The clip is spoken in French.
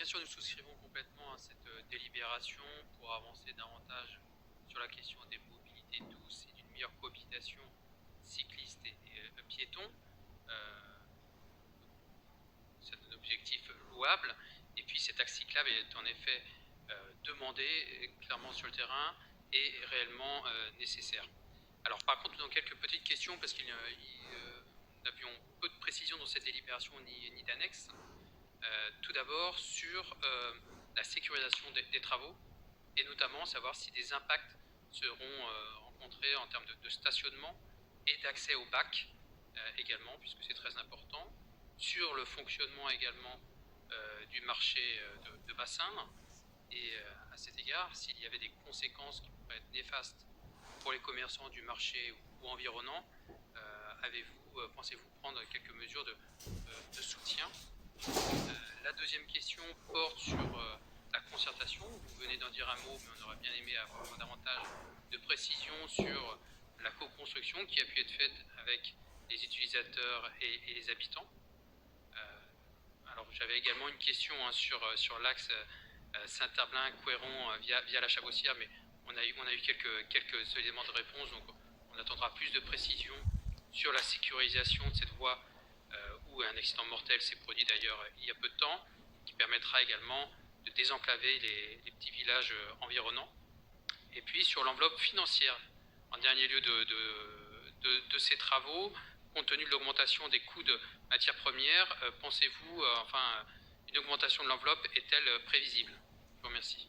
bien sûr, nous souscrivons complètement à cette délibération pour avancer davantage sur la question des mobilités douces et d'une meilleure cohabitation cycliste et piéton. C'est un objectif louable. Et puis cet axe cyclable est en effet demandé clairement sur le terrain et réellement nécessaire. Alors par contre, nous avons quelques petites questions parce que nous avions peu de précisions dans cette délibération ni d'annexe. Tout d'abord sur la sécurisation des travaux et notamment savoir si des impacts seront rencontrés en termes de stationnement et d'accès au bac également, puisque c'est très important, sur le fonctionnement également du marché de bassin et à cet égard, s'il y avait des conséquences qui pourraient être néfastes pour les commerçants du marché ou environnant, pensez-vous prendre quelques mesures de soutien? La deuxième question porte sur la concertation. Vous venez d'en dire un mot, mais on aurait bien aimé avoir davantage de précisions sur la co-construction qui a pu être faite avec les utilisateurs et les habitants. Alors j'avais également une question sur l'axe Saint-Herblain-Couëron via la Chabossière, mais on a eu quelques éléments de réponse, donc on attendra plus de précisions sur la sécurisation de cette voie où un accident mortel s'est produit d'ailleurs il y a peu de temps, qui permettra également de désenclaver les petits villages environnants. Et puis sur l'enveloppe financière, en dernier lieu de ces travaux, compte tenu de l'augmentation des coûts de matières premières, pensez-vous, une augmentation de l'enveloppe est-elle prévisible? Je vous remercie.